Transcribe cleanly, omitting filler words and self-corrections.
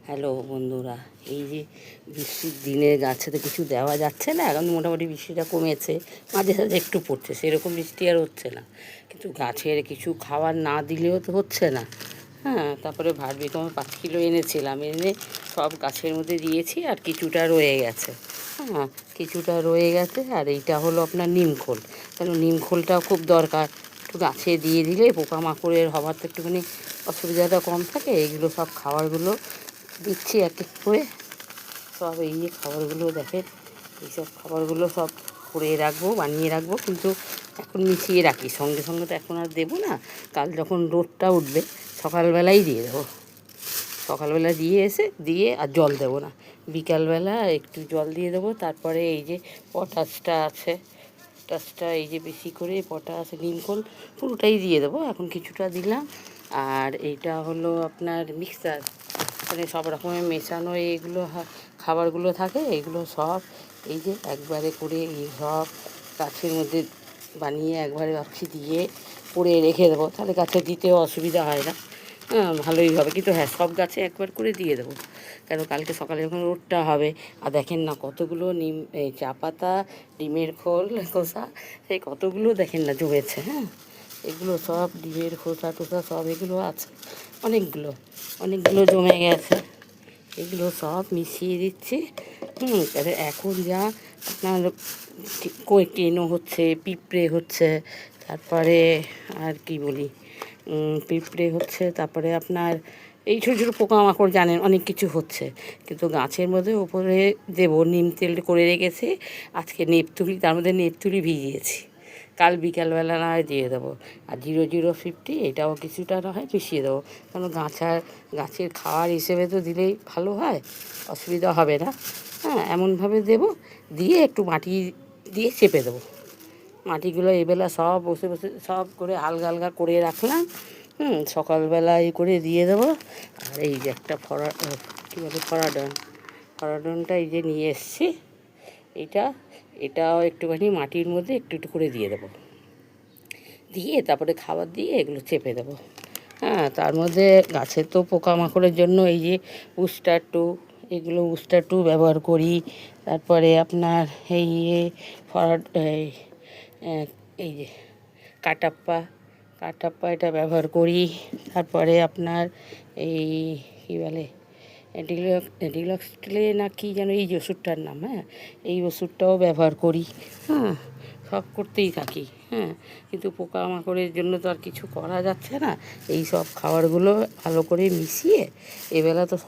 Hello বন্ধুরা, এই যে বৃষ্টির দিনে গাছে তো কিছু দেওয়া যাচ্ছে না। এখন মোটামুটি বৃষ্টিটা কমেছে, মাঝে সাঝে একটু পড়ছে, সেরকম বৃষ্টি আর হচ্ছে না। কিন্তু গাছের কিছু খাবার না দিলেও তো হচ্ছে না। হ্যাঁ, তারপরে ভার্মিকম্পোস্ট আমি 5 কিলো এনেছিলাম, এনে সব গাছের মধ্যে দিয়েছি, আর কিছুটা রয়ে গেছে। হ্যাঁ, কিছুটা রয়ে গেছে। আর এইটা হলো আপনার নিমখোল, কেন নিমখোলটাও খুব দরকার। একটু গাছে দিয়ে দিলে পোকামাকড়ের হওয়ার তো একটুখানি অসুবিধাটা কম থাকে। এইগুলো সব খাবারগুলো দিচ্ছি এক এক করে। সব এই যে খাবারগুলো দেখেন, এইসব খাবারগুলো সব করে রাখবো, বানিয়ে রাখবো, কিন্তু এখন মিশিয়ে রাখি। সঙ্গে সঙ্গে তো এখন আর দেবো না, কাল যখন রোদটা উঠবে সকালবেলাই দিয়ে দেবো। সকালবেলা দিয়ে আর জল দেবো না, বিকালবেলা একটু জল দিয়ে দেবো। তারপরে এই যে পটাশটা আছে, পটাশটা এই যে বেশি করে পটাশ নিমখোল পুরোটাই দিয়ে দেবো। এখন কিছুটা দিলাম। আর এইটা হলো আপনার মিক্সার, মানে সব রকমের মেশানো এইগুলো খাবারগুলো থাকে, এগুলো সব এই যে একবারে করে এই সব গাছের মধ্যে বানিয়ে একবারে ভাবছি দিয়ে পরে রেখে দেবো, তাহলে গাছে দিতেও অসুবিধা হয় না। হ্যাঁ, ভালোই হবে। কিন্তু হ্যাঁ, সব গাছে একবার করে দিয়ে দেবো, কেন কালকে সকালে যখন রোদটা হবে। আর দেখেন না কতগুলো নিম, এই চা পাতা, ডিমের খোসা, সেই কতগুলো দেখেন না জমেছে। হ্যাঁ, এগুলো সব ডিমের খোসা টোসা সব এগুলো আছে, অনেকগুলো অনেকগুলো জমে গেছে। এগুলো সব মিশিয়ে দিচ্ছি। এখন যা আপনার কেনো হচ্ছে, পিঁপড়ে হচ্ছে, তারপরে আর কি বলি, পিঁপড়ে হচ্ছে, তারপরে আপনার এই ছোটো ছোটো পোকামাকড় জানেন অনেক কিছু হচ্ছে। কিন্তু গাছের মধ্যে ওপরে দেবো নিম তেল করে রেখেছি, আজকে নেপথুলি, তার মধ্যে নেপথুলি ভিজিয়েছি, কাল বিকালবেলা না হয় দিয়ে দেবো। আর 0050 এটাও কিছুটা না হয় মিশিয়ে দেবো, কারণ গাছের খাওয়ার হিসেবে তো দিলেই ভালো হয়, অসুবিধা হবে না। হ্যাঁ, এমনভাবে দেবো, দিয়ে একটু মাটি দিয়ে চেপে দেবো। মাটিগুলো এবেলা সব বসে বসে সব করে আলগা আলগা করে রাখলাম। সকালবেলা এই করে দিয়ে দেবো। আর এই যে একটা কী বলে ফরাডনটা এই যে নিয়ে এসছি, এটাও একটুখানি মাটির মধ্যে একটু একটু করে দিয়ে দেবো, দিয়ে তারপরে খাবার দিয়ে এগুলো চেপে দেবো। হ্যাঁ, তার মধ্যে গাছের তো পোকামাকড়ের জন্য এই যে বুস্টার 2 ব্যবহার করি। তারপরে আপনার এই এই যে কাটাপ্পা এটা ব্যবহার করি। তারপরে আপনার এই কী বলে, ডিলক্সলে না কি যেন এই যে ওষুধটার নাম, হ্যাঁ, এই ওষুধটাও ব্যবহার করি। হ্যাঁ, সব করতেই থাকি। হ্যাঁ, কিন্তু পোকামাকড়ের জন্য তো আর কিছু করা যাচ্ছে না। এই সব খাবারগুলো ভালো করে মিশিয়ে এবেলা তো